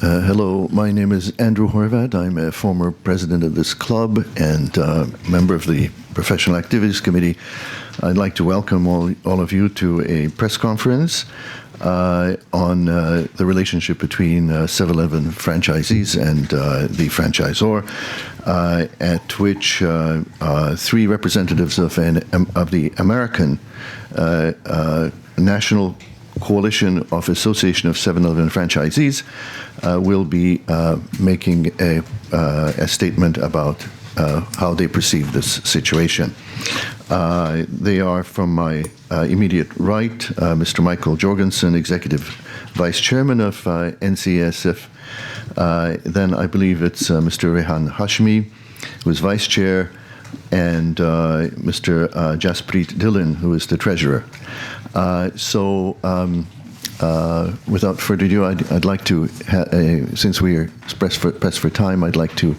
Hello, my name is Andrew Horvath. I'm a former president of this club and member of the Professional Activities Committee. I'd like to welcome all of you to a press conference on the relationship between 7-Eleven franchisees and the franchisor, at which three representatives of the American National Coalition of Association of 7-Eleven Franchisees will be making a statement about how they perceive this situation. They are from my immediate right, Mr. Michael Jorgensen, Executive Vice Chairman of NCASEF. Then I believe it's Mr. Rehan Hashmi, who is Vice Chair, and Mr. Jaspreet Dhillon, who is the Treasurer. Without further ado, I'd like to, since we are pressed for time, I'd like to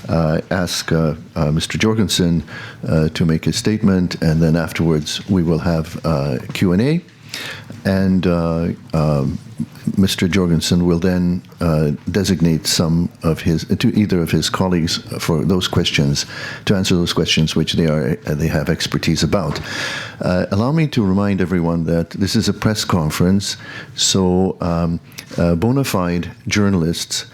ask Mr. Jorgensen to make a statement, and then afterwards we will have Q&A, and Mr. Jorgensen will then designate some of either of his colleagues for those questions, to answer those questions which they have expertise about. Allow me to remind everyone that this is a press conference, so bona fide journalists,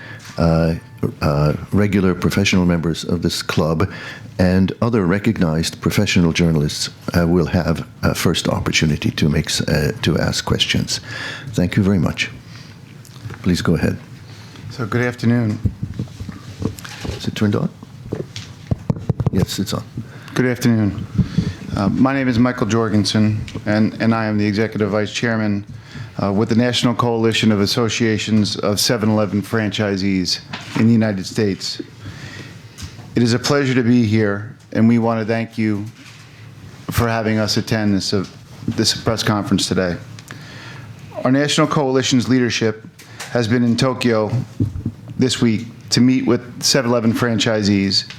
regular professional members of this club, and other recognized professional journalists will have a first opportunity to ask questions. Thank you very much. Please go ahead. So good afternoon. Is it turned on? Yes, it's on. Good afternoon. My name is Michael Jorgensen, and I am the Executive Vice Chairman with the National Coalition of Associations of 7-Eleven Franchisees in the United States. It is a pleasure to be here, and we want to thank you for having us attend this press conference today. Our National Coalition's leadership has been in Tokyo this week to meet with 7-Eleven franchisees,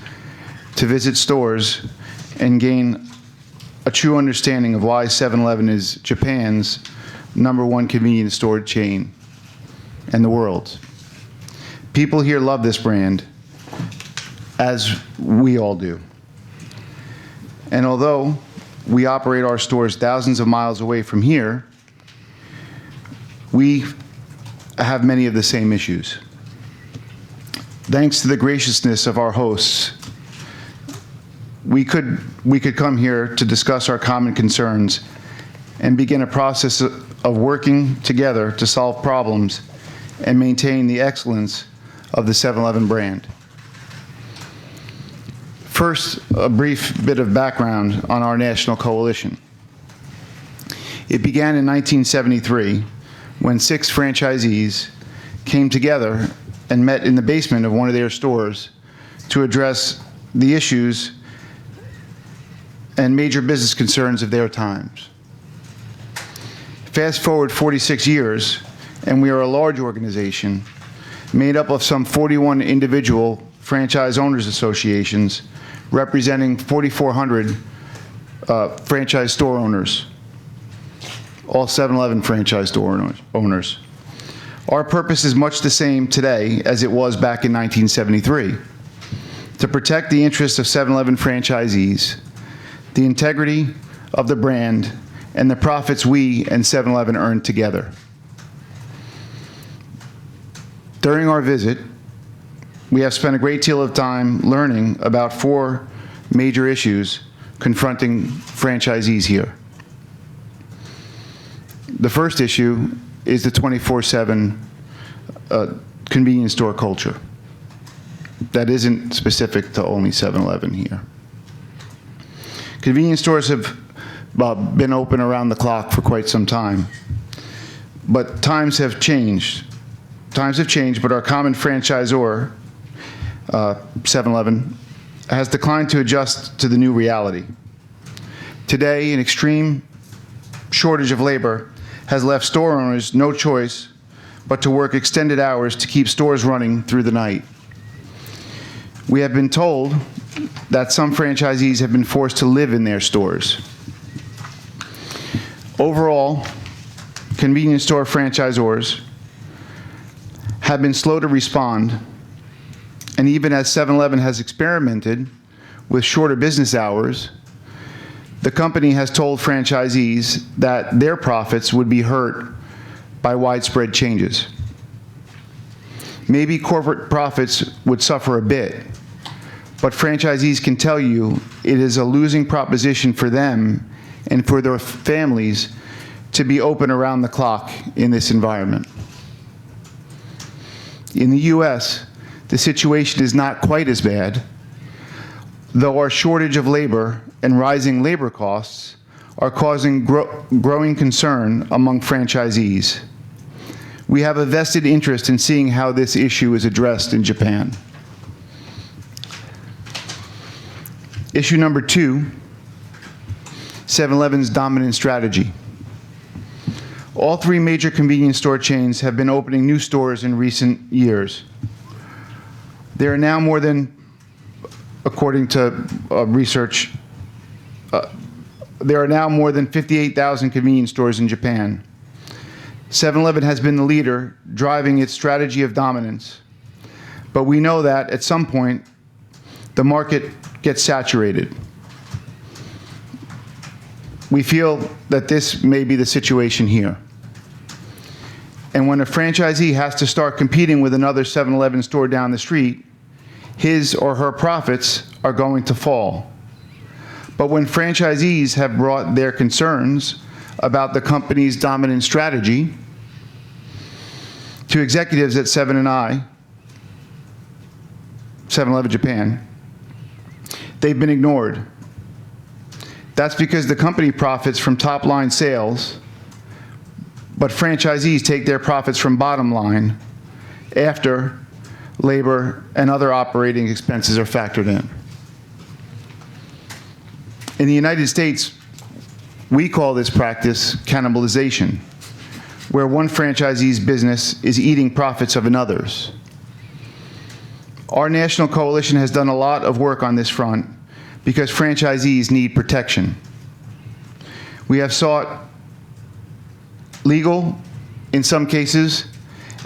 to visit stores, and gain a true understanding of why 7-Eleven is Japan's #1 convenience store chain and the world's. People here love this brand, as we all do. And although we operate our stores thousands of miles away from here, we have many of the same issues. Thanks to the graciousness of our hosts, we could come here to discuss our common concerns and begin a process of working together to solve problems and maintain the excellence of the 7-Eleven brand. First, a brief bit of background on our national coalition. It began in 1973 when 6 franchisees came together and met in the basement of one of their stores to address the issues and major business concerns of their times. Fast forward 46 years, and we are a large organization made up of some 41 individual franchise owners associations representing 4,400 franchise store owners, all 7-Eleven franchise store owners. Our purpose is much the same today as it was back in 1973, to protect the interests of 7-Eleven franchisees, the integrity of the brand, and the profits we and 7-Eleven earn together. During our visit, we have spent a great deal of time learning about 4 major issues confronting franchisees here. The first issue is the 24/7 convenience store culture. That isn't specific to only 7-Eleven here. Convenience stores have been open around the clock for quite some time, but times have changed. Times have changed, but our common franchisor, 7-Eleven, has declined to adjust to the new reality. Today, an extreme shortage of labor has left store owners no choice but to work extended hours to keep stores running through the night. We have been told that some franchisees have been forced to live in their stores. Overall, convenience store franchisors have been slow to respond, and even as 7-Eleven has experimented with shorter business hours, the company has told franchisees that their profits would be hurt by widespread changes. Maybe corporate profits would suffer a bit, but franchisees can tell you it is a losing proposition for them and for their families to be open around the clock in this environment. In the U.S., the situation is not quite as bad, though our shortage of labor and rising labor costs are causing growing concern among franchisees. We have a vested interest in seeing how this issue is addressed in Japan. Issue number 2, 7-Eleven's dominant strategy. All 3 major convenience store chains have been opening new stores in recent years. There are now more than, according to research, there are now more than 58,000 convenience stores in Japan. 7-Eleven has been the leader, driving its strategy of dominance. But we know that at some point, the market gets saturated. We feel that this may be the situation here. And when a franchisee has to start competing with another 7-Eleven store down the street, his or her profits are going to fall. But when franchisees have brought their concerns about the company's dominant strategy to executives at 7-Eleven Japan, they've been ignored. That's because the company profits from top-line sales, but franchisees take their profits from bottom line after labor and other operating expenses are factored in. In the United States, we call this practice cannibalization, where one franchisee's business is eating profits of another's. Our national coalition has done a lot of work on this front because franchisees need protection. We have sought legal, in some cases,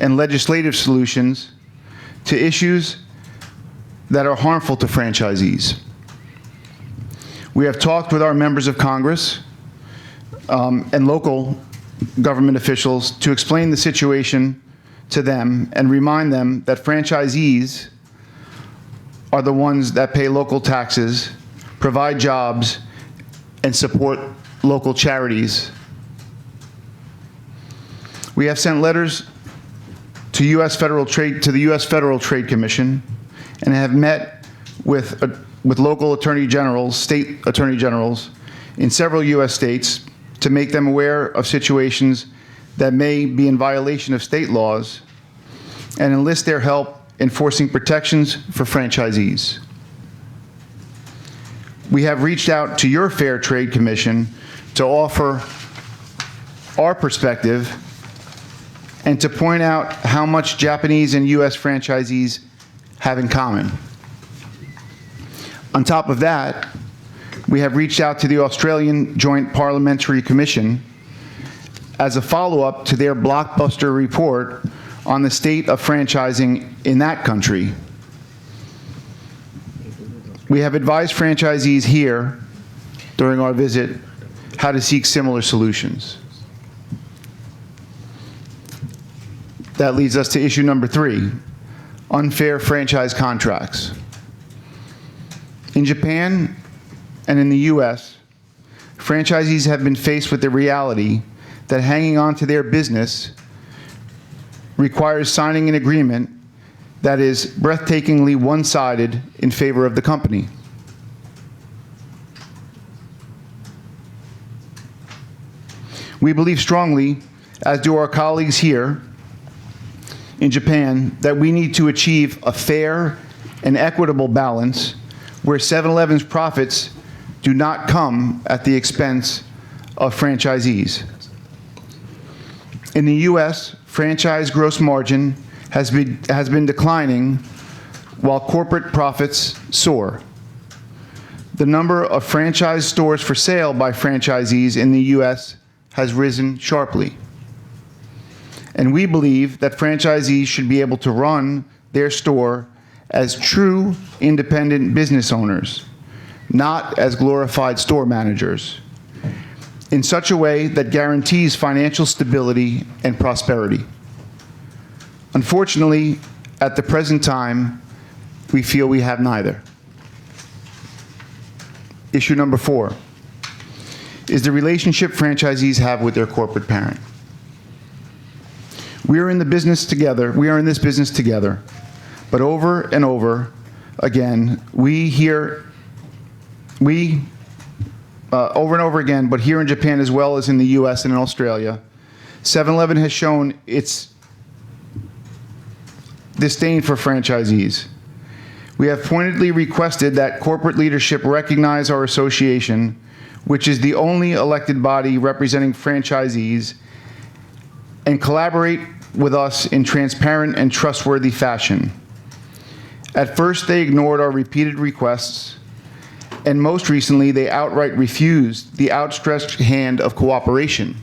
and legislative solutions to issues that are harmful to franchisees. We have talked with our members of Congress and local government officials to explain the situation to them and remind them that franchisees are the ones that pay local taxes, provide jobs, and support local charities. We have sent letters to the U.S. Federal Trade Commission and have met with local attorney generals, state attorney generals in several U.S. states to make them aware of situations that may be in violation of state laws and enlist their help enforcing protections for franchisees. We have reached out to your Fair Trade Commission to offer our perspective and to point out how much Japanese and U.S. franchisees have in common. On top of that, we have reached out to the Australian Joint Parliamentary Commission as a follow-up to their blockbuster report on the state of franchising in that country. We have advised franchisees here during our visit how to seek similar solutions. That leads us to issue number 3, unfair franchise contracts. In Japan and in the U.S., franchisees have been faced with the reality that hanging on to their business requires signing an agreement that is breathtakingly one-sided in favor of the company. We believe strongly, as do our colleagues here in Japan, that we need to achieve a fair and equitable balance where 7-Eleven's profits do not come at the expense of franchisees. In the U.S., franchise gross margin has been declining while corporate profits soar. The number of franchise stores for sale by franchisees in the U.S. has risen sharply. And we believe that franchisees should be able to run their store as true independent business owners, not as glorified store managers, in such a way that guarantees financial stability and prosperity. Unfortunately, at the present time, we feel we have neither. Issue number 4 is the relationship franchisees have with their corporate parent. We are in this business together, but over and over again, over and over again, but here in Japan as well as in the US and in Australia, 7-Eleven has shown its disdain for franchisees. We have pointedly requested that corporate leadership recognize our association, which is the only elected body representing franchisees, and collaborate with us in transparent and trustworthy fashion. At first, they ignored our repeated requests, and most recently, they outright refused the outstretched hand of cooperation.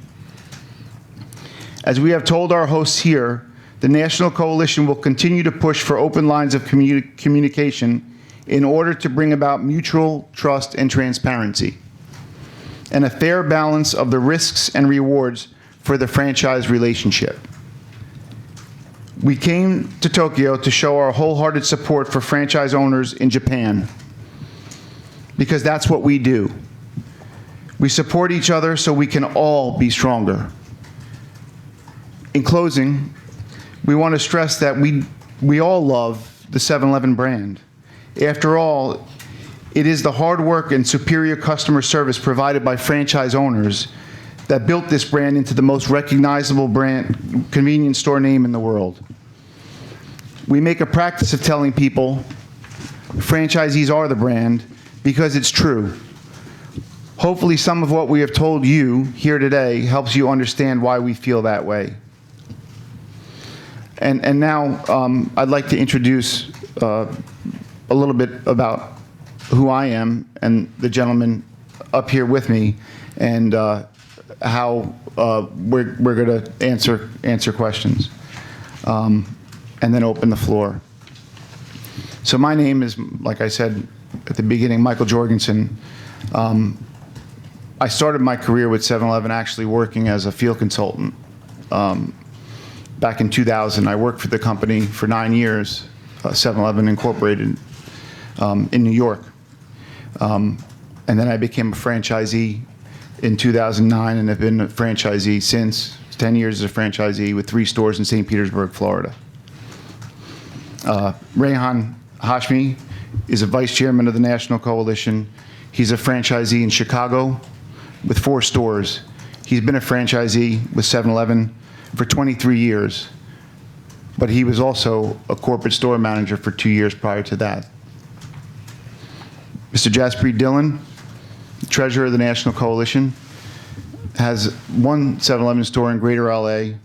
As we have told our hosts here, the National Coalition will continue to push for open lines of communication in order to bring about mutual trust and transparency, and a fair balance of the risks and rewards for the franchise relationship. We came to Tokyo to show our wholehearted support for franchise owners in Japan, because that's what we do. We support each other so we can all be stronger. In closing, we want to stress that we all love the 7-Eleven brand. After all, it is the hard work and superior customer service provided by franchise owners that built this brand into the most recognizable brand convenience store name in the world. We make a practice of telling people franchisees are the brand because it's true. Hopefully some of what we have told you here today helps you understand why we feel that way. And now I'd like to introduce a little bit about who I am and the gentleman up here with me, and how we're going to answer questions, and then open the floor. So my name is, like I said at the beginning, Michael Jorgensen. I started my career with 7-Eleven actually working as a field consultant. Back in 2000, I worked for the company for 9 years, 7-Eleven Incorporated, in New York. And then I became a franchisee in 2009 and have been a franchisee since. 10 years as a franchisee with 3 stores in St. Petersburg, Florida. Rehan Hashmi is a vice chairman of the National Coalition. He's a franchisee in Chicago with 4 stores. He's been a franchisee with 7-Eleven for 23 years, but he was also a corporate store manager for 2 years prior to that. Mr. Jaspreet Dhillon, treasurer of the National Coalition, has one 7-Eleven store in Greater LA,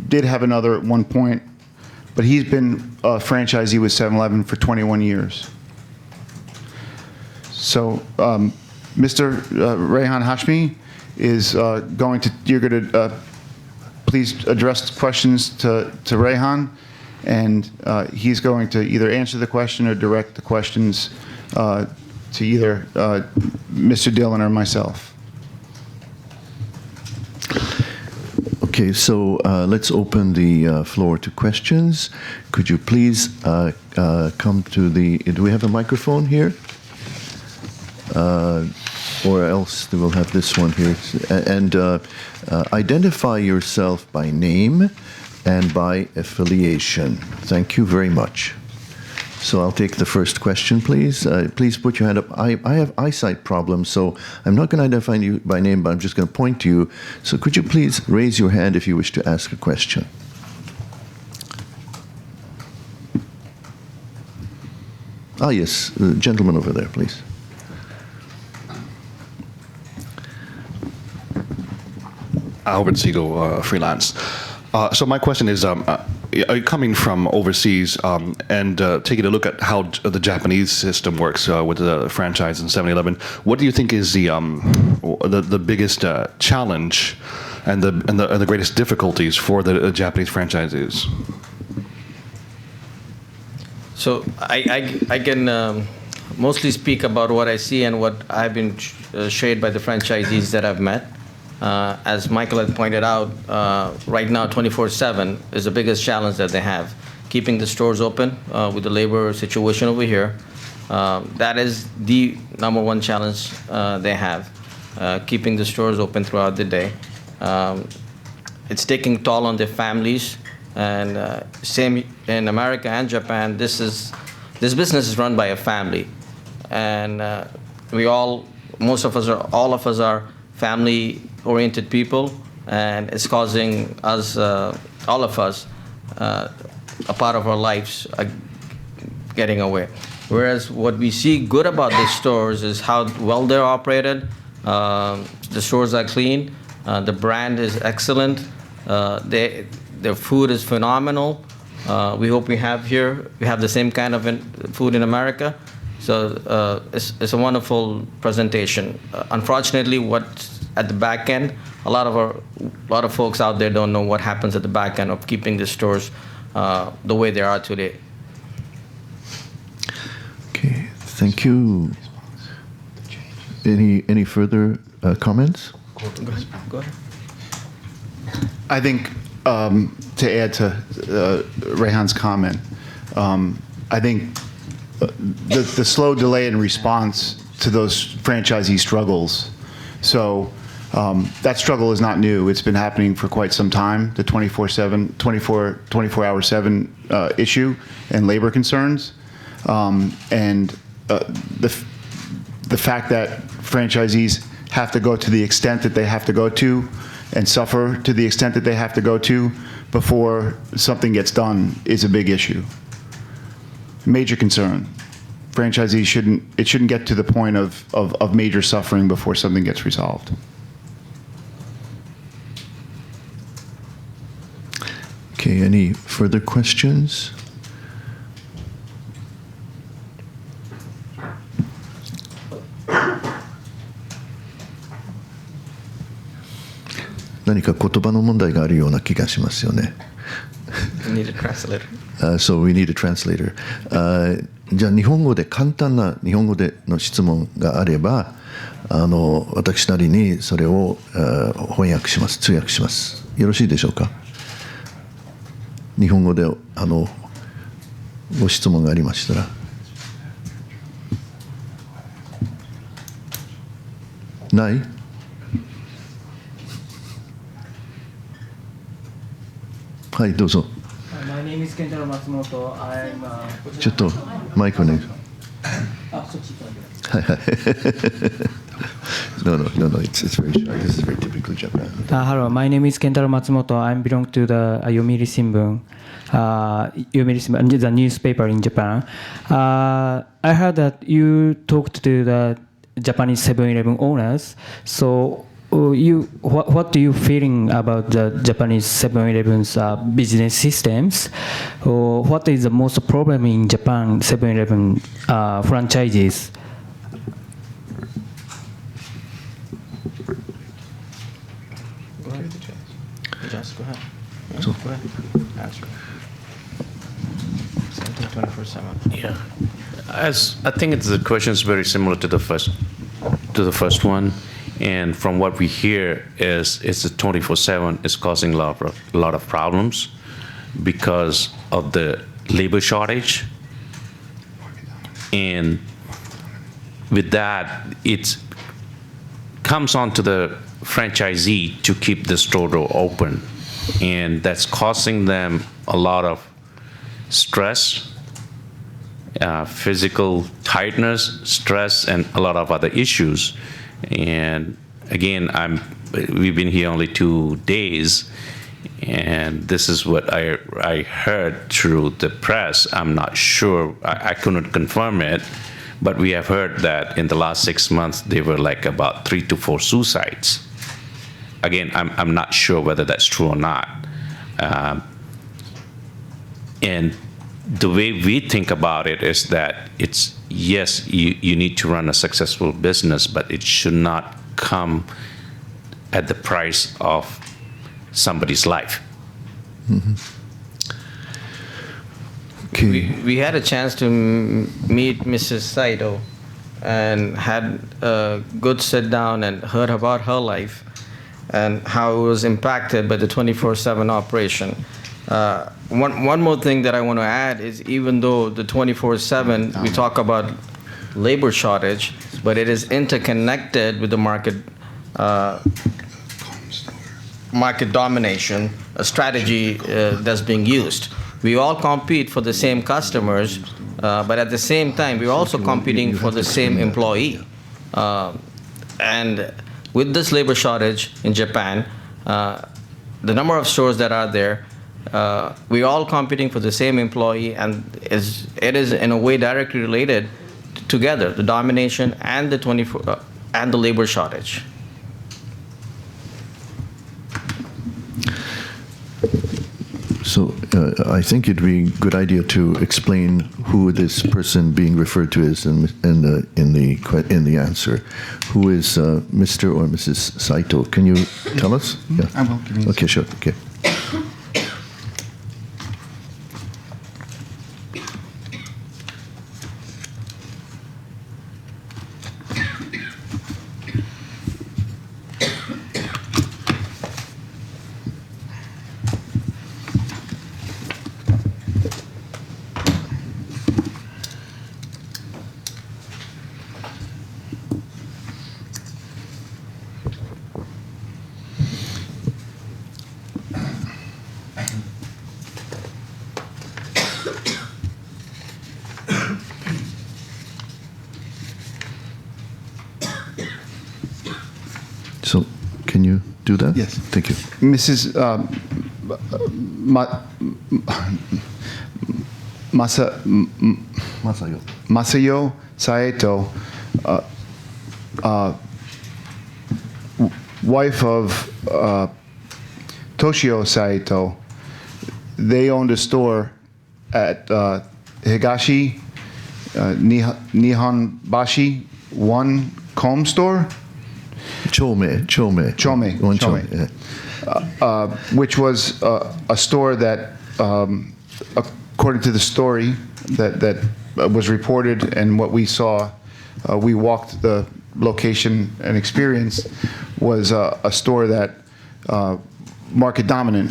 did have another at one point, but he's been a franchisee with 7-Eleven for 21 years. So Mr. Rehan Hashmi is you're going to please address questions to Rehan, and he's going to either answer the question or direct the questions to either Mr. Dhillon or myself. Okay, so let's open the floor to questions. Could you please come to the, do we have a microphone here? Or else we'll have this one here. And identify yourself by name and by affiliation. Thank you very much. So I'll take the first question, please. Please put your hand up. I have eyesight problems, so I'm not going to identify you by name, but I'm just going to point to you. So could you please raise your hand if you wish to ask a question? Ah, yes, the gentleman over there, please. Albert Siegel, freelance. So my question is, are you coming from overseas and taking a look at how the Japanese system works with the franchise in 7-Eleven? What do you think is the biggest challenge and the greatest difficulties for the Japanese franchisees? So I can mostly speak about what I see and what I've been shared by the franchisees that I've met. As Michael had pointed out, right now 24/7 is the biggest challenge that they have. Keeping the stores open with the labor situation over here, that is the number one challenge they have, keeping the stores open throughout the day. It's taking toll on their families, and same in America and Japan, this business is run by a family. And all of us are family-oriented people, and it's causing us, all of us, a part of our lives getting away. Whereas what we see good about the stores is how well they're operated. The stores are clean. The brand is excellent. Their food is phenomenal. We hope we have the same kind of food in America. So it's a wonderful presentation. Unfortunately, what's at the back end, a lot of folks out there don't know what happens at the back end of keeping the stores the way they are today. Okay, thank you. Any further comments? Go ahead. I think to add to Rehan's comment, I think the slow delay in response to those franchisee struggles. So that struggle is not new. It's been happening for quite some time, the 24/7 issue and labor concerns. And the fact that franchisees have to go to the extent that they have to go to and suffer to the extent that they have to go to before something gets done is a big issue. Major concern. Franchisees shouldn't get to the point of major suffering before something gets resolved. Okay, any further questions?何か言葉の問題があるような気がしますよね。We need a translator. So we need a translator. じゃあ日本語で簡単な日本語での質問があれば、私なりにそれを翻訳します、通訳します。よろしいでしょうか。日本語でご質問がありましたら。ない？はい、どうぞ。My name is Kentaro Matsumoto. I'm ちょっとマイクお願いします。はいはい。No, it's very shy. This is very typical Japan. Hello, my name is Kentaro Matsumoto. I belong to the Yomiuri Shimbun, the newspaper in Japan. I heard that you talked to the Japanese 7-Eleven owners. So, what do you feeling about the Japanese 7-Eleven's business systems? What is the most problem in Japan 7-Eleven franchises? Go ahead. So, Go ahead. Ask. 24/7. Yeah, as I think the question is very similar to the first one, and from what we hear is it's the 24/7 is causing a lot of problems because of the labor shortage, and with that it comes on to the franchisee to keep the store door open, and that's causing them a lot of stress, physical tightness, stress, and a lot of other issues. And again, we've been here only 2 days, and this is what I heard through the press. I'm not sure, I couldn't confirm it, but we have heard that in the last 6 months there were like about 3 to 4 suicides. Again, I'm not sure whether that's true or not. And the way we think about it is that it's, yes, you need to run a successful business, but it should not come at the price of somebody's life. Okay. We had a chance to meet Mrs. Saito and had a good sit down and heard about her life and how it was impacted by the 24/7 operation. One more thing that I want to add is even though the 24/7, we talk about labor shortage, but it is interconnected with the market domination, a strategy that's being used. We all compete for the same customers, but at the same time, we're also competing for the same employee. And with this labor shortage in Japan, the number of stores that are there, we're all competing for the same employee, and it is in a way directly related together, the domination and the labor shortage. So I think it'd be a good idea to explain who this person being referred to is in the answer. Who is Mr. or Mrs. Saito? Can you tell us? Yeah. I will. Give me Okay, sure. Okay. So, can you do that? Yes. Thank you. Mrs. Masayo. Masayo Saito, wife of Toshio Saito, they owned a store at Higashi Nihonbashi 1 comb store. Chome. One Chome. yeah. Which was a store that, according to the story that was reported and what we saw, we walked the location and experienced, was a store that market dominant,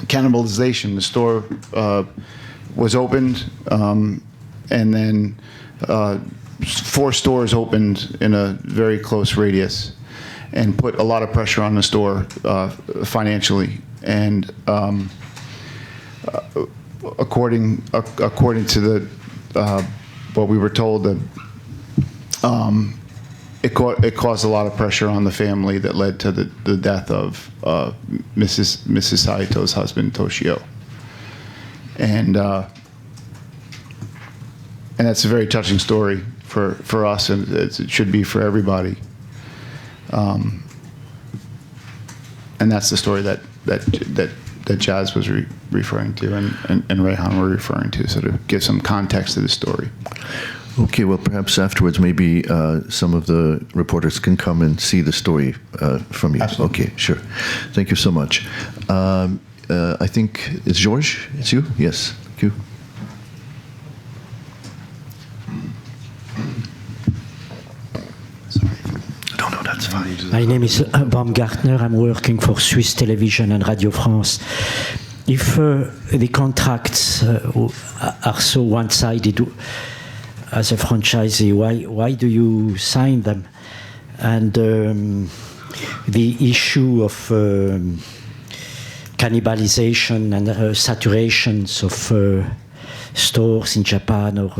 cannibalization. The store was opened, and then 4 stores opened in a very close radius and put a lot of pressure on the store financially. And according to the what we were told, that it caused a lot of pressure on the family that led to the death of Mrs. Saito's husband, Toshio. And that's a very touching story for us, and it should be for everybody. And that's the story that Jazz was referring to, and Rehan were referring to, so to give some context to the story. Okay, well, perhaps afterwards, maybe some of the reporters can come and see the story from you. Absolutely. Okay, sure. Thank you so much. I think it's George. It's you. Yes. Thank you. My name is Baumgartner. I'm working for Swiss Television and Radio France. If the contracts are so one-sided as a franchisee, why do you sign them? And the issue of cannibalization and saturations of stores in Japan or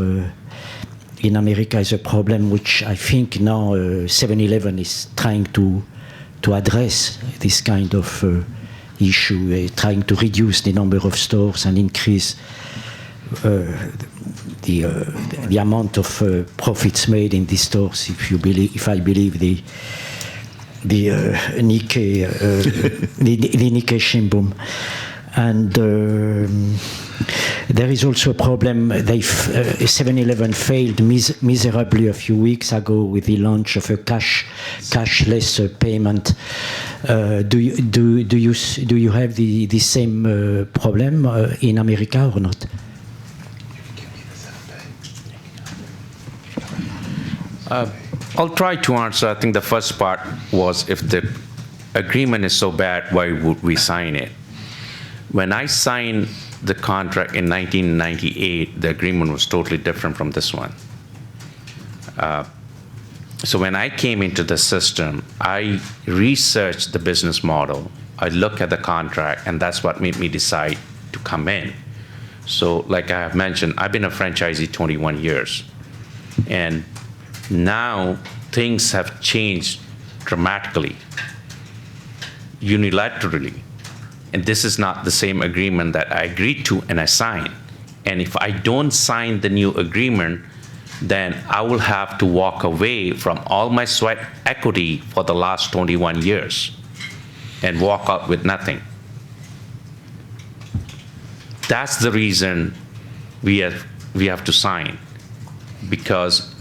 in America is a problem which I think now 7-Eleven is trying to address this kind of issue, trying to reduce the number of stores and increase the amount of profits made in these stores. If I believe the Nikkei Shimbun. And there is also a problem. 7-Eleven failed miserably a few weeks ago with the launch of a cashless payment. Do you have the same problem in America or not? I'll try to answer. I think the first part was, if the agreement is so bad, why would we sign it? When I signed the contract in 1998, the agreement was totally different from this one. So when I came into the system, I researched the business model. I looked at the contract, and that's what made me decide to come in. So like I have mentioned, I've been a franchisee 21 years. And now things have changed dramatically, unilaterally. And this is not the same agreement that I agreed to and I signed. And if I don't sign the new agreement, then I will have to walk away from all my sweat equity for the last 21 years and walk out with nothing. That's the reason we have to sign, because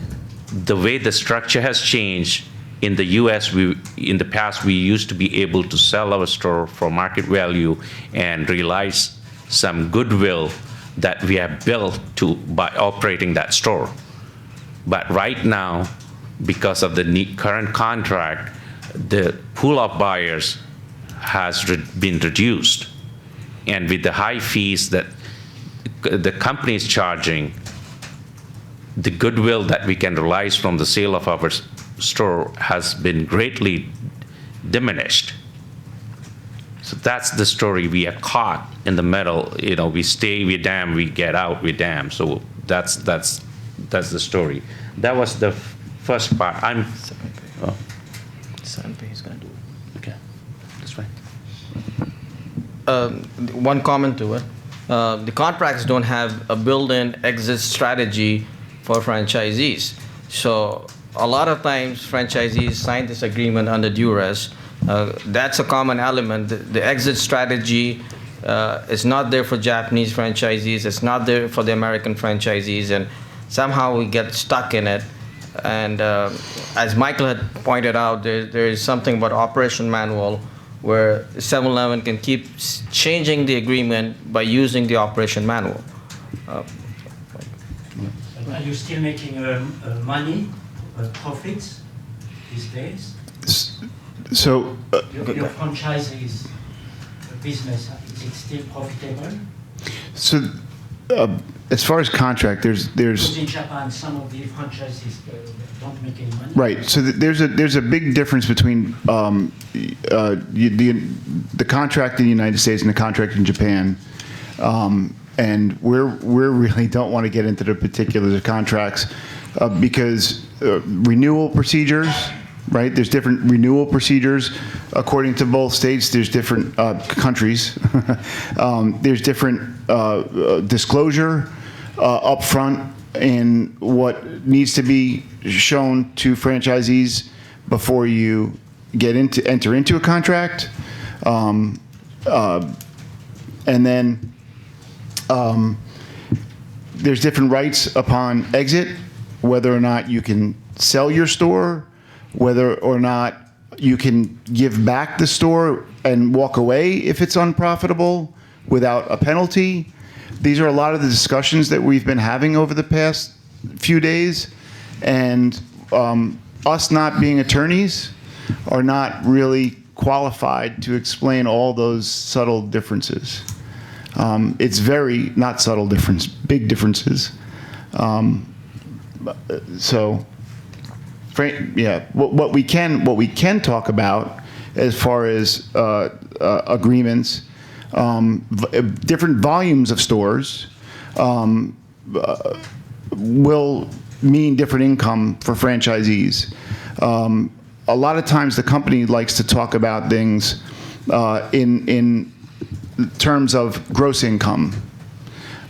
the way the structure has changed. In the US, in the past, we used to be able to sell our store for market value and realize some goodwill that we have built by operating that store. But right now, because of the current contract, the pool of buyers has been reduced. And with the high fees that the company is charging, the goodwill that we can realize from the sale of our store has been greatly diminished. So that's the story. We are caught in the middle. You know, we stay, we damn, we get out, we damn. So that's the story. That was the first part. He's gonna do it. Okay, that's fine. One comment to it. The contracts don't have a built-in exit strategy for franchisees. So a lot of times franchisees sign this agreement under duress. That's a common element. The exit strategy is not there for Japanese franchisees. It's not there for the American franchisees. And somehow we get stuck in it. And as Michael had pointed out, there is something about operation manual where 7-Eleven can keep changing the agreement by using the operation manual. Are you still making money, profits these days? So Your franchisees business, is it still profitable? So as far as contract, there's Because in Japan, some of the franchisees don't make any money. right. So there's a big difference between the contract in the United States and the contract in Japan. And we really don't want to get into the particulars of contracts because renewal procedures, right? There's different renewal procedures according to both states. There's different countries. There's different disclosure upfront in what needs to be shown to franchisees before you enter into a contract, and then. There's different rights upon exit, whether or not you can sell your store, whether or not you can give back the store and walk away if it's unprofitable without a penalty. These are a lot of the discussions that we've been having over the past few days, and us not being attorneys are not really qualified to explain all those subtle differences. It's very not subtle difference, big differences. So, yeah, what we can talk about as far as agreements, different volumes of stores will mean different income for franchisees. A lot of times, the company likes to talk about things in terms of gross income,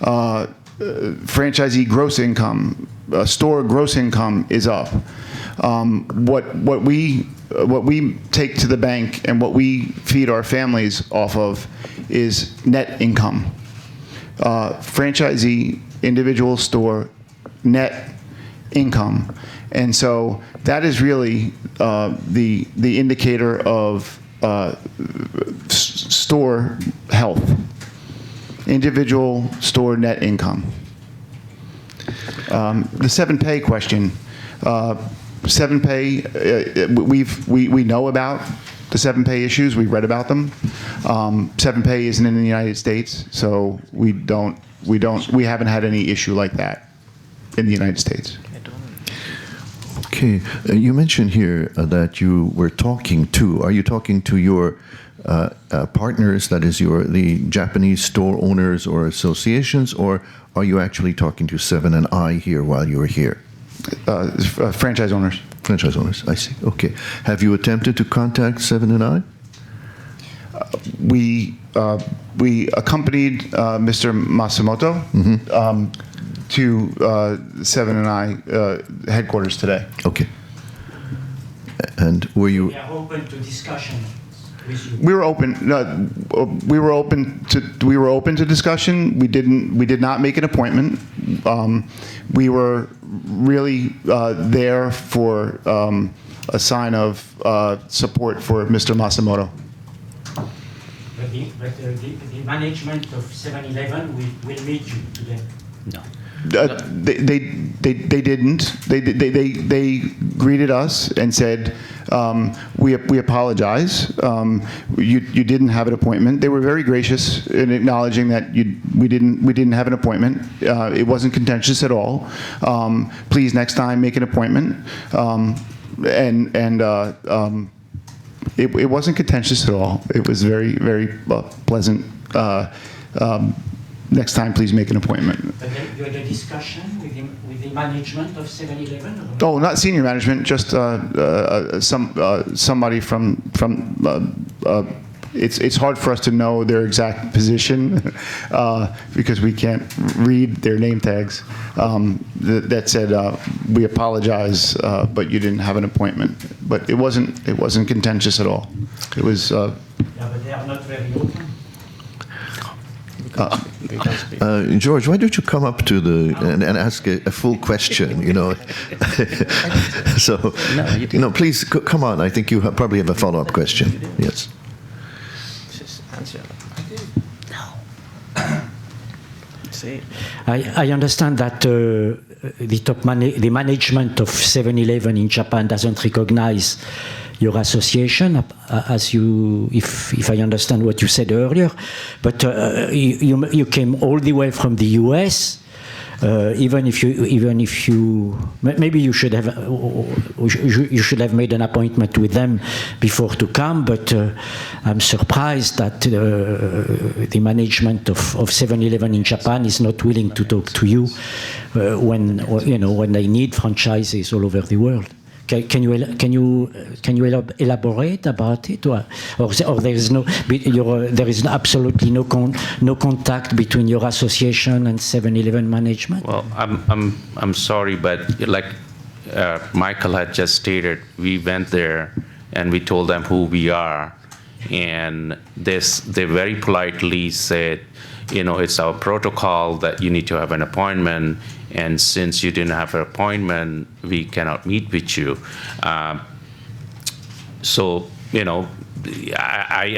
franchisee gross income, store gross income is up. What we take to the bank and what we feed our families off of is net income. Franchisee, individual store, net income. And so that is really the indicator of store health. Individual store net income. The 7-pay question. 7-pay, we know about the 7-pay issues. We've read about them. 7-pay isn't in the United States, so we haven't had any issue like that in the United States. Okay, you mentioned here that you were talking to. Are you talking to your partners, that is the Japanese store owners or associations, or are you actually talking to Seven & I here while you were here? Franchise owners. Franchise owners, I see. Okay. Have you attempted to contact Seven & I? We accompanied Mr. Matsumoto to Seven & I headquarters today. Okay. And were you? We are open to discussion with you. We were open. We were open to discussion. We did not make an appointment. We were really there for a sign of support for Mr. Matsumoto. But the management of 7-Eleven will meet you today. No. They didn't. They greeted us and said, "We apologize. You didn't have an appointment." They were very gracious in acknowledging that we didn't have an appointment. It wasn't contentious at all. Please next time make an appointment. It wasn't contentious at all. It was very pleasant. Next time, please make an appointment. But you had a discussion with the management of 7-Eleven? Oh, not senior management, just somebody from. It's hard for us to know their exact position because we can't read their name tags. That said, we apologize, but you didn't have an appointment. But it wasn't contentious at all. It was. Yeah, but they are not very open. George, why don't you come up to and ask a full question? You know, so no, please come on. I think you probably have a follow-up question. Yes. I understand that the management of 7-Eleven in Japan doesn't recognize your association, as if I understand what you said earlier, but you came all the way from the U.S. Even if you maybe you should have made an appointment with them before to come, but I'm surprised that the management of 7-Eleven in Japan is not willing to talk to you when they need franchises all over the world. Can you elaborate about it, or there is absolutely no contact between your association and 7-Eleven management? Well, I'm sorry, but like Michael had just stated, we went there and we told them who we are, and they very politely said, it's our protocol that you need to have an appointment, and since you didn't have an appointment, we cannot meet with you. I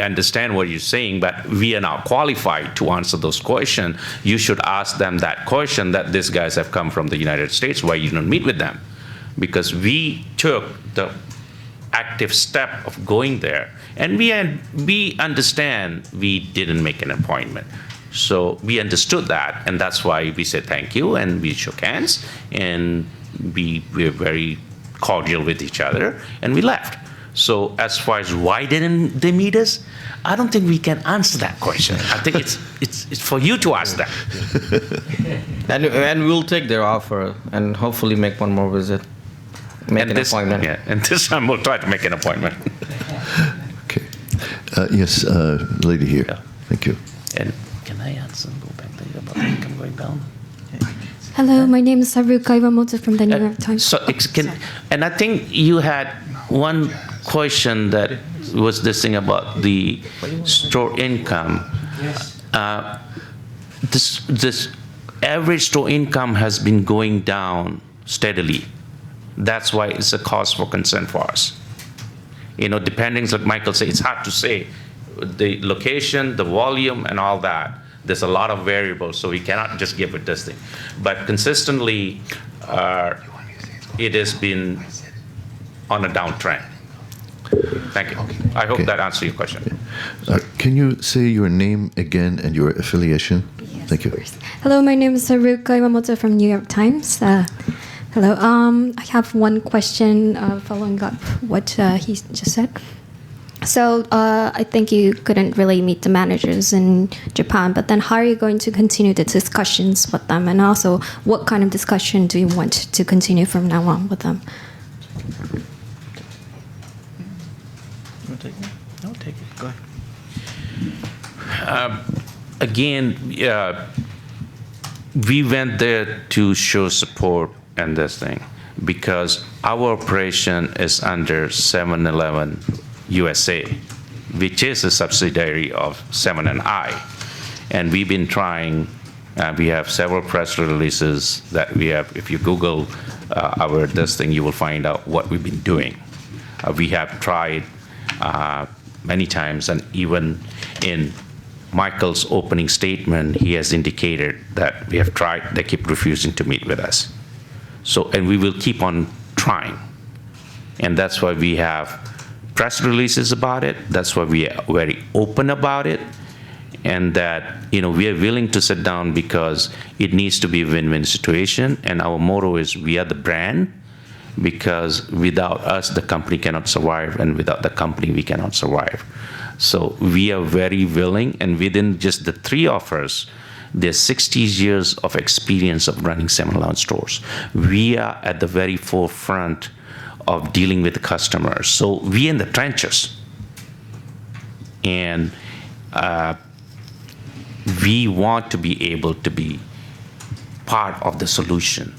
understand what you're saying, but we are not qualified to answer those questions. You should ask them that question, that these guys have come from the United States, why you don't meet with them? Because we took the active step of going there, and we understand we didn't make an appointment. So we understood that, and that's why we said thank you, and we shook hands, and we were very cordial with each other, and we left. So as far as why didn't they meet us, I don't think we can answer that question. I think it's for you to ask that. And we'll take their offer and hopefully make one more visit, make an appointment. Yeah, and this time we'll try to make an appointment. Okay. Yes, lady here. Yeah. Thank you. And can I answer? Go back there about income going down. Hello, my name is Haruka Iwamoto from the New York Times. And I think you had one question that was this thing about the store income. This average store income has been going down steadily. That's why it's a cause for concern for us. Depending, like Michael said, it's hard to say. The location, the volume, and all that, there's a lot of variables, so we cannot just give it this thing. But consistently, it has been on a downtrend. Thank you. I hope that answers your question. Can you say your name again and your affiliation? Yes, Thank you. of course. Hello, my name is Haruka Iwamoto from New York Times. Hello. I have one question following up what he just said. So I think you couldn't really meet the managers in Japan, but then how are you going to continue the discussions with them? And also, what kind of discussion do you want to continue from now on with them? No, take it. Go ahead. Again, we went there to show support in this thing because our operation is under 7-Eleven USA, which is a subsidiary of 7 & I. And we've been trying, we have several press releases that we have. If you Google this thing, you will find out what we've been doing. We have tried many times, and even in Michael's opening statement, he has indicated that we have tried, they keep refusing to meet with us. So, and we will keep on trying. And that's why we have press releases about it. That's why we are very open about it. And that, we are willing to sit down because it needs to be a win-win situation. And our motto is we are the brand, because without us, the company cannot survive, and without the company, we cannot survive. So we are very willing, and within just the three of us, there's 60 years of experience of running 7-Eleven stores. We are at the very forefront of dealing with the customers. So we in the trenches. And we want to be able to be part of the solution.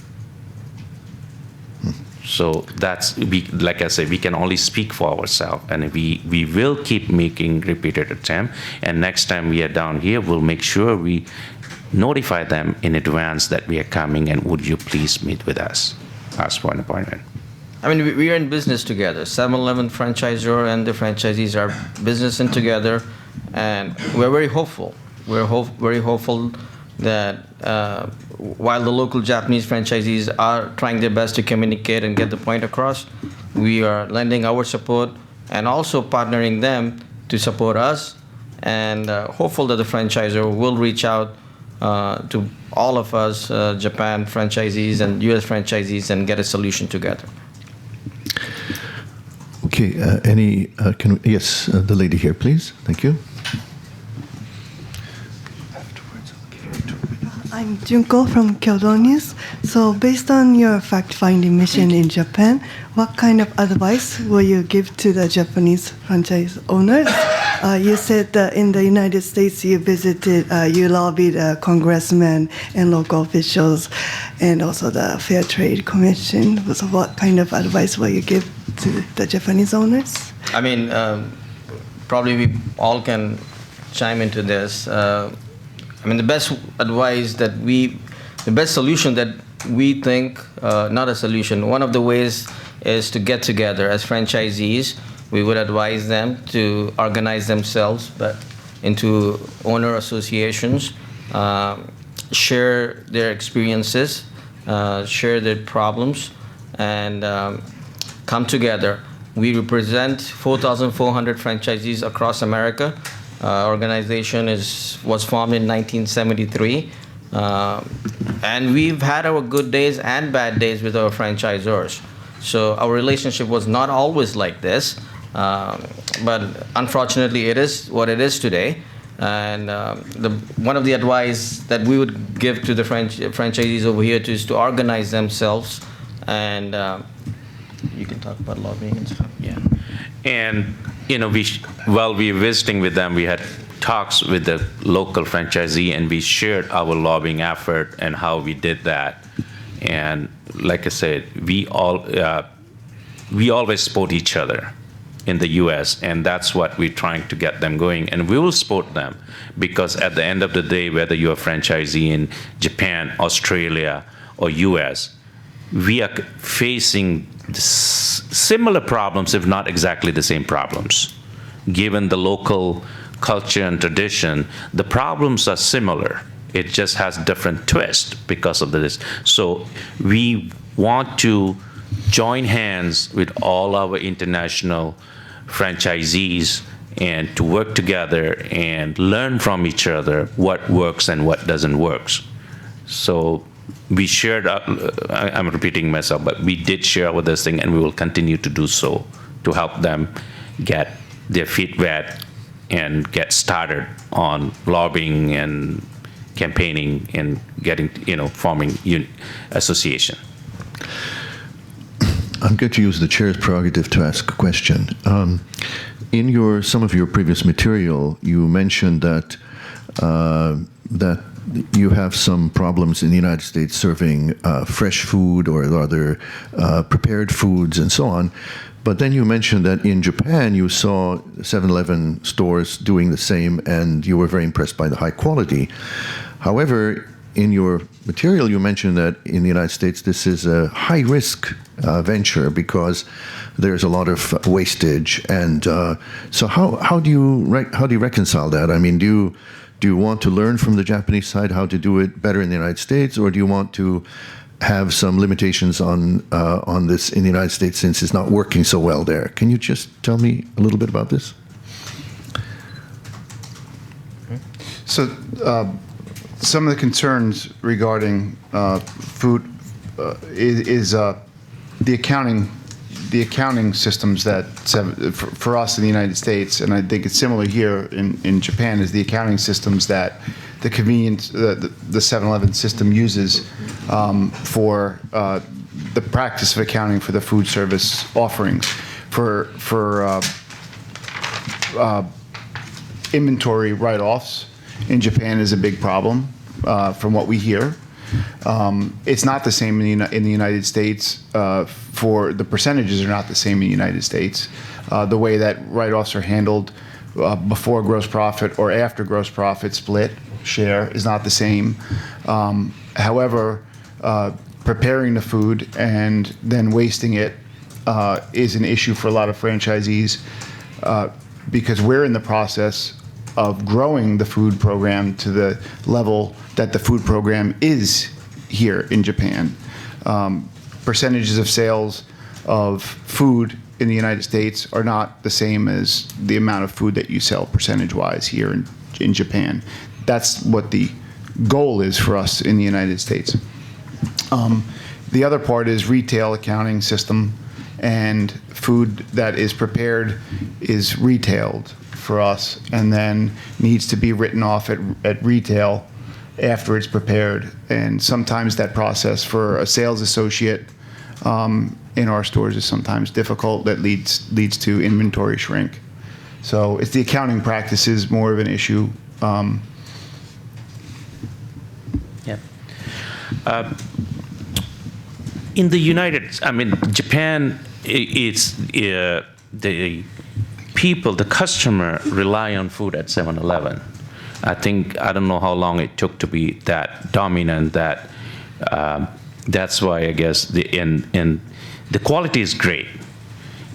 So that's, like I said, we can only speak for ourselves, and we will keep making repeated attempts. And next time we are down here, we'll make sure we notify them in advance that we are coming, and would you please meet with us, ask for an appointment. I mean, we are in business together. 7-Eleven franchisor and the franchisees are businessing together, and we're very hopeful. We're very hopeful that while the local Japanese franchisees are trying their best to communicate and get the point across, we are lending our support and also partnering them to support us, and hopeful that the franchisor will reach out to all of us, Japan franchisees and US franchisees, and get a solution together. Okay, yes, the lady here, please. Thank you. I'm Junko from Kyodo News. So based on your fact-finding mission in Japan, what kind of advice will you give to the Japanese franchise owners? You said that in the United States you visited, you lobbied congressmen and local officials and also the Fair Trade Commission. So what kind of advice will you give to the Japanese owners? I mean, probably we all can chime into this. I mean, the best solution that we think, not a solution, one of the ways is to get together as franchisees. We would advise them to organize themselves into owner associations, share their experiences, share their problems, and come together. We represent 4,400 franchisees across America. Organization was formed in 1973, and we've had our good days and bad days with our franchisors. So our relationship was not always like this, but unfortunately it is what it is today. And one of the advice that we would give to the franchisees over here is to organize themselves, and you can talk about lobbying and stuff. Yeah, and while we were visiting with them, we had talks with the local franchisee, and we shared our lobbying effort and how we did that. And like I said, we always support each other in the U.S., and that's what we're trying to get them going. And we will support them because at the end of the day, whether you're a franchisee in Japan, Australia, or U.S., we are facing similar problems, if not exactly the same problems. Given the local culture and tradition, the problems are similar. It just has different twist because of this. So we want to join hands with all our international franchisees and to work together and learn from each other what works and what doesn't work. So we shared, I'm repeating myself, but we did share with this thing, and we will continue to do so to help them get their feet wet and get started on lobbying and campaigning and getting, forming association. I'm going to use the chair's prerogative to ask a question. In some of your previous material, you mentioned that you have some problems in the United States serving fresh food or other prepared foods and so on. But then you mentioned that in Japan you saw 7-Eleven stores doing the same, and you were very impressed by the high quality. However, in your material you mentioned that in the United States this is a high-risk venture because there's a lot of wastage. And so how do you reconcile that? I mean, do you want to learn from the Japanese side how to do it better in the United States, or do you want to have some limitations on this in the United States since it's not working so well there? Can you just tell me a little bit about this? So some of the concerns regarding food is the accounting systems that for us in the United States, and I think it's similar here in Japan, is the accounting systems that the convenience, the 7-Eleven system uses for the practice of accounting for the food service offerings. For inventory write-offs in Japan is a big problem from what we hear. It's not the same in the United States. For the percentages are not the same in the United States. The way that write-offs are handled before gross profit or after gross profit split share is not the same. However, preparing the food and then wasting it is an issue for a lot of franchisees because we're in the process of growing the food program to the level that the food program is here in Japan. Percentages of sales of food in the United States are not the same as the amount of food that you sell percentage-wise here in Japan. That's what the goal is for us in the United States. The other part is retail accounting system, and food that is prepared is retailed for us and then needs to be written off at retail after it's prepared. And sometimes that process for a sales associate in our stores is sometimes difficult. That leads to inventory shrink. So it's the accounting practices more of an issue. In the Japan, it's the people, the customer rely on food at 7-Eleven. I don't know how long it took to be that dominant. That's why I guess the quality is great.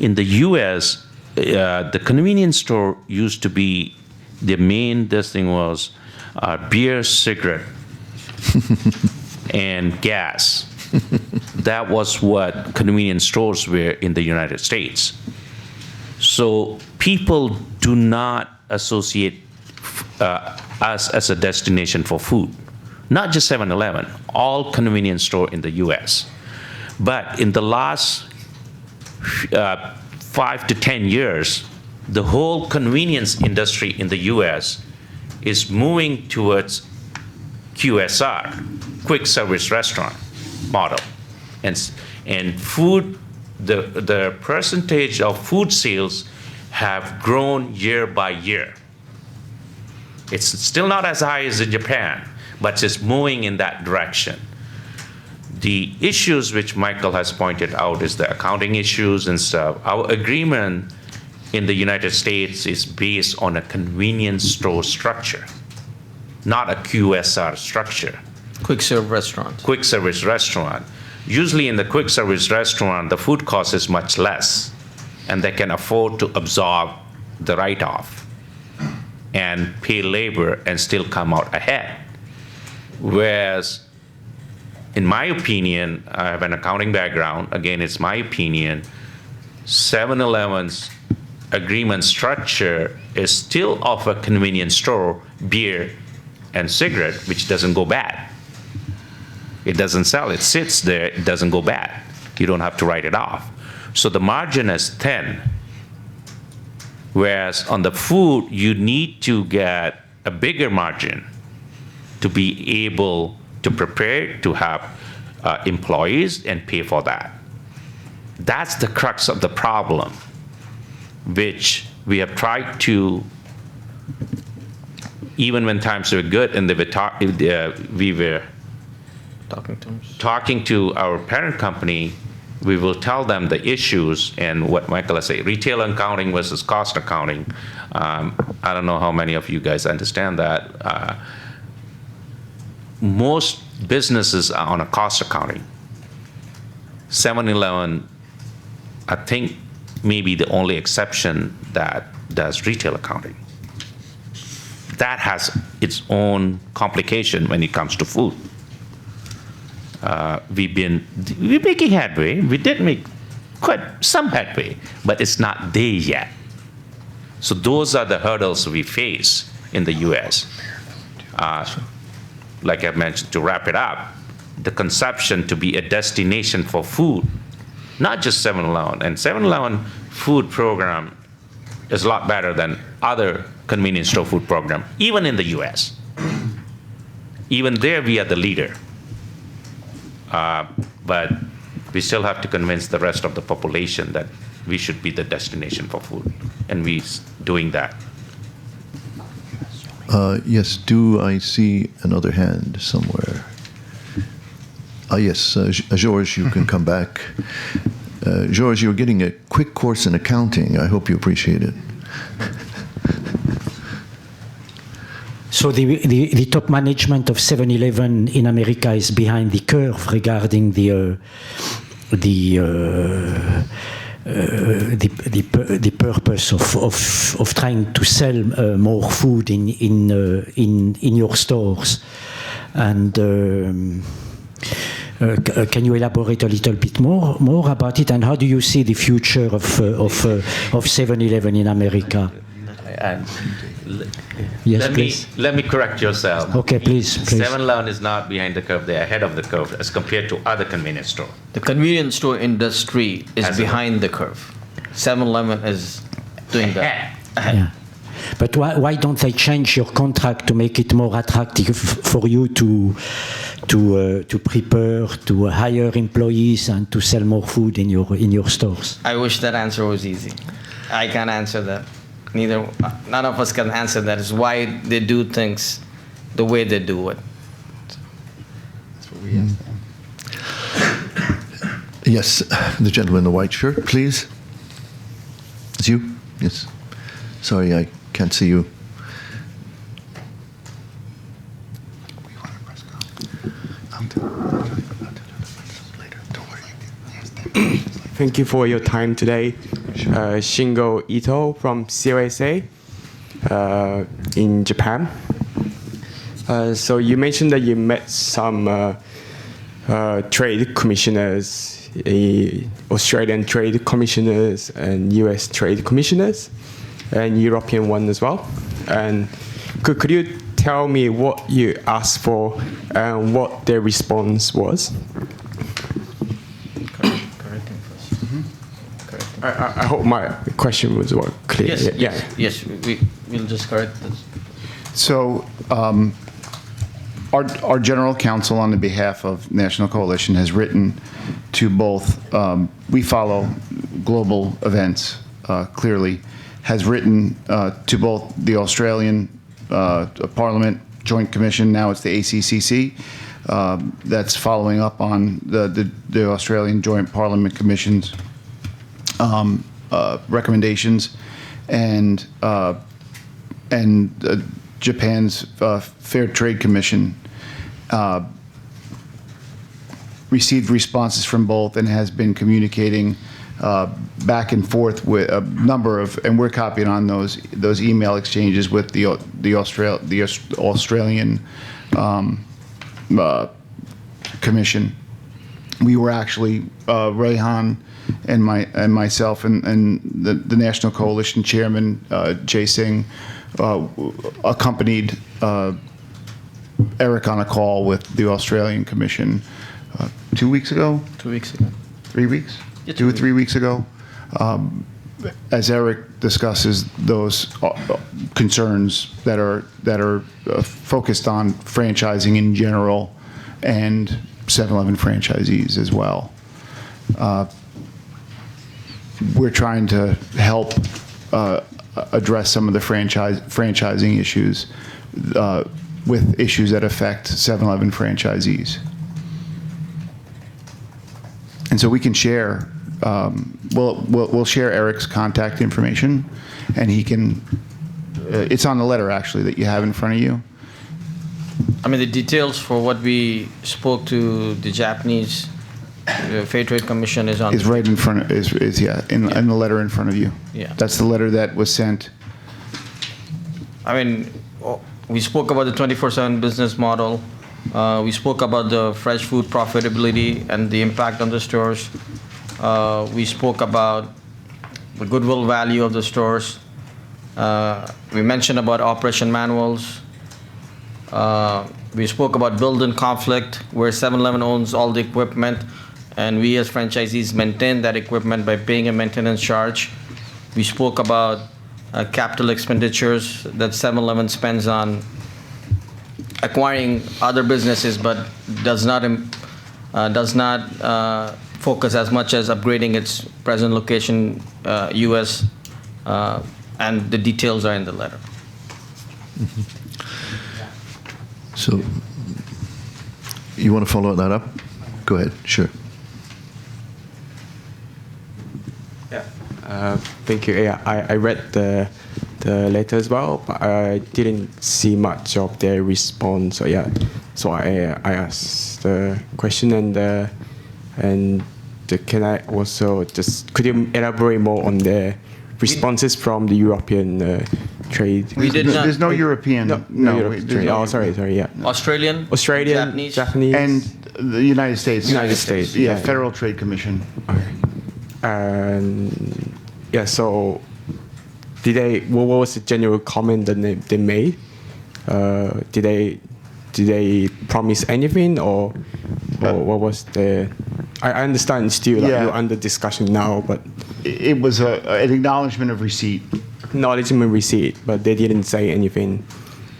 In the U.S., the convenience store used to be the main. This thing was beer, cigarette, and gas. That was what convenience stores were in the United States. So people do not associate us as a destination for food. Not just 7-Eleven, all convenience store in the U.S. But in the last 5 to 10 years, the whole convenience industry in the U.S. is moving towards QSR, quick service restaurant model. And food, the percentage of food sales have grown year by year. It's still not as high as in Japan, but it's moving in that direction. The issues which Michael has pointed out is the accounting issues and stuff. Our agreement in the United States is based on a convenience store structure, not a QSR structure. Quick serve restaurant. Quick service restaurant. Usually in the quick service restaurant, the food cost is much less, and they can afford to absorb the write-off and pay labor and still come out ahead. Whereas, in my opinion, I have an accounting background, again, it's my opinion, 7-Eleven's agreement structure is still of a convenience store, beer and cigarette, which doesn't go bad. It doesn't sell, it sits there, it doesn't go bad. You don't have to write it off. So the margin is thin. Whereas on the food, you need to get a bigger margin to be able to prepare, to have employees and pay for that. That's the crux of the problem, which we have tried to, even when times were good and we were talking to our parent company, we will tell them the issues and what Michael has said, retail accounting versus cost accounting. I don't know how many of you guys understand that. Most businesses are on a cost accounting. 7-Eleven, I think, may be the only exception that does retail accounting. That has its own complication when it comes to food. We're making headway. We did make quite some headway, but it's not there yet. So those are the hurdles we face in the U.S. Like I mentioned, to wrap it up, the conception to be a destination for food, not just 7-Eleven. And 7-Eleven food program is a lot better than other convenience store food program, even in the U.S. Even there, we are the leader. But we still have to convince the rest of the population that we should be the destination for food, and we're doing that. Yes, do I see another hand somewhere? Yes, Georges, you can come back. Georges, you're getting a quick course in accounting. I hope you appreciate it. So the top management of 7-Eleven in America is behind the curve regarding the purpose of trying to sell more food in your stores. And can you elaborate a little bit more about it? And how do you see the future of 7-Eleven in America? Yes, please. Let me correct yourself. Okay, please. 7-Eleven is not behind the curve; they're ahead of the curve as compared to other convenience stores. The convenience store industry is behind the curve. 7-Eleven is doing that. Yeah. But why don't they change your contract to make it more attractive for you to prepare, to hire employees, and to sell more food in your stores? I wish that answer was easy. I can't answer that. None of us can answer that. It's why they do things the way they do it. That's what we asked them. Yes, the gentleman in the white shirt, please. It's you? Yes. Sorry, I can't see you. We want to press go. I'll do it later. Don't worry. Thank you for your time today. Shingo Ito from COSA in Japan. So you mentioned that you met some trade commissioners, Australian trade commissioners and US trade commissioners, and European one as well. And could you tell me what you asked for and what their response was? I hope my question was clear. Yes, we'll just correct this. So our general counsel on the behalf of National Coalition has written to both, we follow global events clearly, has written to both the Australian Parliament Joint Commission, now it's the ACCC, that's following up on the Australian Joint Parliament Commission's recommendations and Japan's Fair Trade Commission received responses from both and has been communicating back and forth with a number of, and we're copying on those email exchanges with the Australian Commission. We were actually Rehan and myself and the National Coalition Chairman Jay Singh accompanied Eric on a call with the Australian Commission 2 weeks ago. 2 weeks ago. 3 weeks. Yeah, 2 or 3 weeks ago. As Eric discusses those concerns that are focused on franchising in general and 7-Eleven franchisees as well. We're trying to help address some of the franchising issues with issues that affect 7-Eleven franchisees. And so we can share, we'll share Eric's contact information, and he can, it's on the letter actually that you have in front of you. I mean, the details for what we spoke to the Japanese Fair Trade Commission is on. Is right in front of, in the letter in front of you. Yeah. That's the letter that was sent. I mean, we spoke about the 24/7 business model. We spoke about the fresh food profitability and the impact on the stores. We spoke about the goodwill value of the stores. We mentioned about operation manuals. We spoke about built-in conflict, where 7-Eleven owns all the equipment, and we as franchisees maintain that equipment by paying a maintenance charge. We spoke about capital expenditures that 7-Eleven spends on acquiring other businesses, but does not focus as much as upgrading its present location, U.S., and the details are in the letter. Mm-hmm. So, you want to follow that up? Go ahead, sure. Yeah, thank you. Yeah, I read the letter as well, but I didn't see much of their response. So yeah, so I asked the question can I also just, could you elaborate more on the responses from the European trade? We did not. There's no European. No European trade. no Sorry, yeah. Australian, Japanese, and the United States. United States, Yeah, yeah. Federal Trade Commission. Okay. And yeah, so what was the general comment that they made? Did they promise anything, or what was the? I understand still that you're under discussion now, but it was an acknowledgement of receipt. Acknowledgement receipt, but they didn't say anything.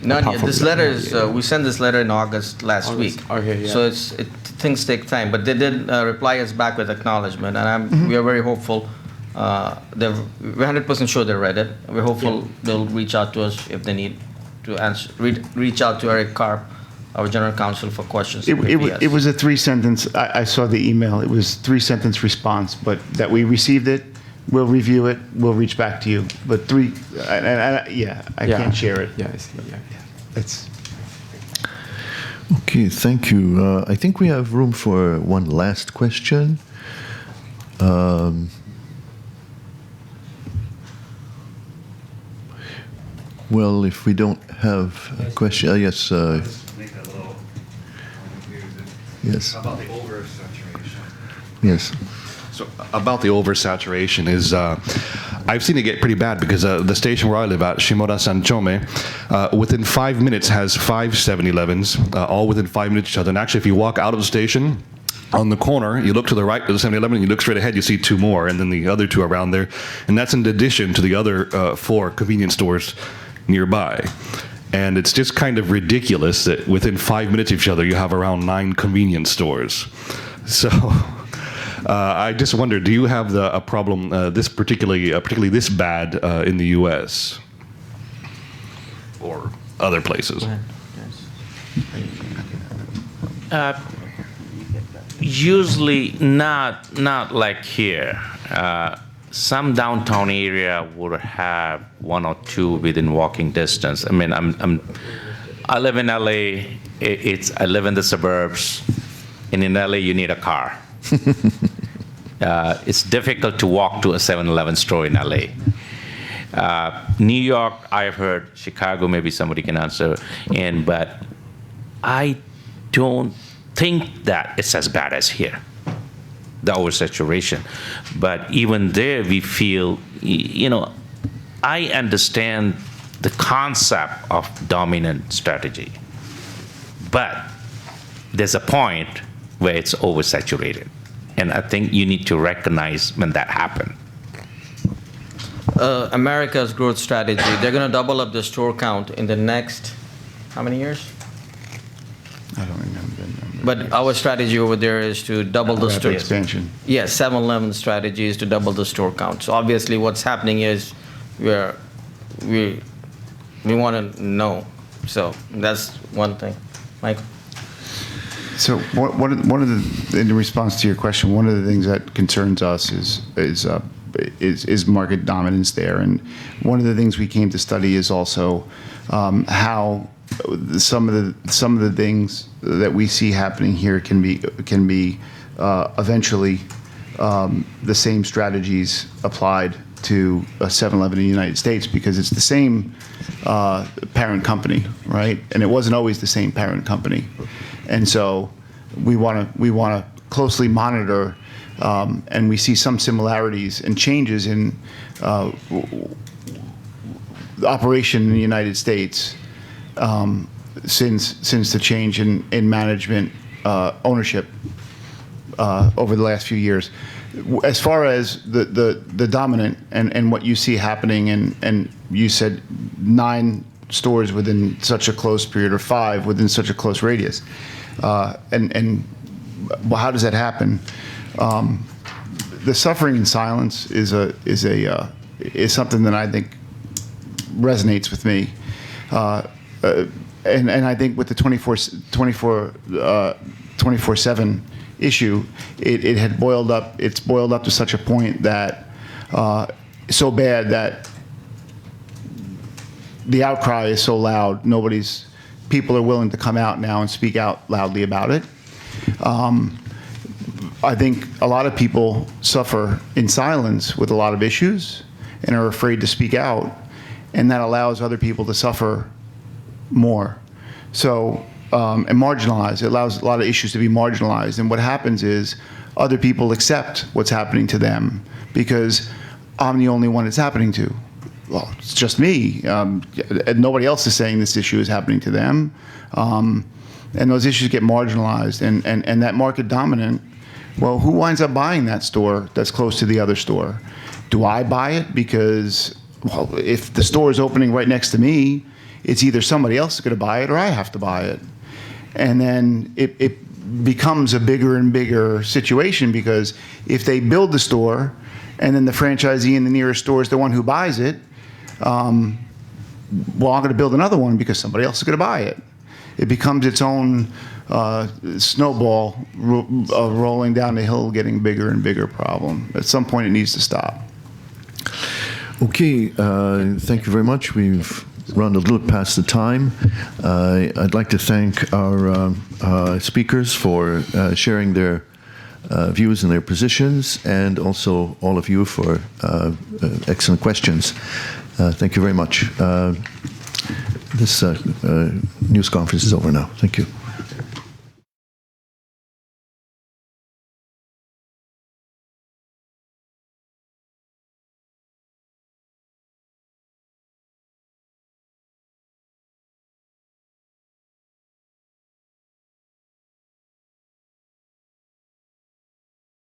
Not apart yet. from This that. letter is, we sent this letter in August last week. Okay, yeah. So things take time, but they did reply us back with acknowledgement, and we are very hopeful. We're 100% sure they read it. We're hopeful they'll reach out to us if they need to answer. Reach out to Eric Karp, our general counsel, for questions. It was a 3-sentence. I saw the email. It was 3-sentence response, but that we received it. We'll review it. We'll reach back to you. But I can't share it. Yeah, I see. Yeah. It's. Okay, thank you. I think we have room for one last question. Well, if we don't have a question, yes. Yes. About the oversaturation. Yes. So about the oversaturation is, I've seen it get pretty bad because the station where I live at, Shimoda Sanchome, within 5 minutes has 5 7-Elevens, all within 5 minutes of each other. And actually, if you walk out of the station, on the corner, you look to the right of the 7-Eleven, and you look straight ahead, you see 2 more, and then the other 2 around there. And that's in addition to the other 4 convenience stores nearby. And it's just kind of ridiculous that within 5 minutes of each other, you have around 9 convenience stores. So I just wonder, do you have a problem particularly this bad in the U.S. or other places? Usually not like here. Some downtown area would have one or two within walking distance. I mean, I live in LA. I live in the suburbs, and in LA you need a car. It's difficult to walk to a 7-Eleven store in LA. New York, I've heard. Chicago, maybe somebody can answer. But I don't think that it's as bad as here, the oversaturation. But even there, we feel, I understand the concept of dominant strategy. But there's a point where it's oversaturated. And I think you need to recognize when that happened. America's growth strategy, they're going to double up the store count in the next, how many years? I don't remember. But our strategy over there is to double the store expansion. Yes, 7-Eleven strategy is to double the store count. So obviously what's happening is we want to know. So that's one thing. Michael? So one of the, in response to your question, one of the things that concerns us is market dominance there. And one of the things we came to study is also how some of the things that we see happening here can be eventually the same strategies applied to a 7-Eleven in the United States, because it's the same parent company, right? And it wasn't always the same parent company, and so we want to closely monitor, and we see some similarities and changes in operation in the United States. Since the change in management ownership over the last few years. As far as the dominant and what you see happening, and you said 9 stores within such a close period, or 5 within such a close radius, and well, how does that happen? The suffering in silence is something that I think resonates with me. And I think with the 24/7 issue, it's boiled up to such a point that so bad that the outcry is so loud, people are willing to come out now and speak out loudly about it. I think a lot of people suffer in silence with a lot of issues and are afraid to speak out, and that allows other people to suffer more. So, and marginalized. It allows a lot of issues to be marginalized. And what happens is other people accept what's happening to them because I'm the only one it's happening to. Well, it's just me. And nobody else is saying this issue is happening to them. And those issues get marginalized. And that market dominant, well, who winds up buying that store that's close to the other store? Do I buy it because, well, if the store is opening right next to me, it's either somebody else is going to buy it or I have to buy it. And then it becomes a bigger and bigger situation, because if they build the store and then the franchisee in the nearest store is the one who buys it, well, I'm going to build another one because somebody else is going to buy it. It becomes its own snowball rolling down the hill, getting bigger and bigger problem. At some point, it needs to stop. Okay, thank you very much. We've run a little past the time. I'd like to thank our speakers for sharing their views and their positions, and also all of you for excellent questions. Thank you very much. This news conference is over now. Thank you.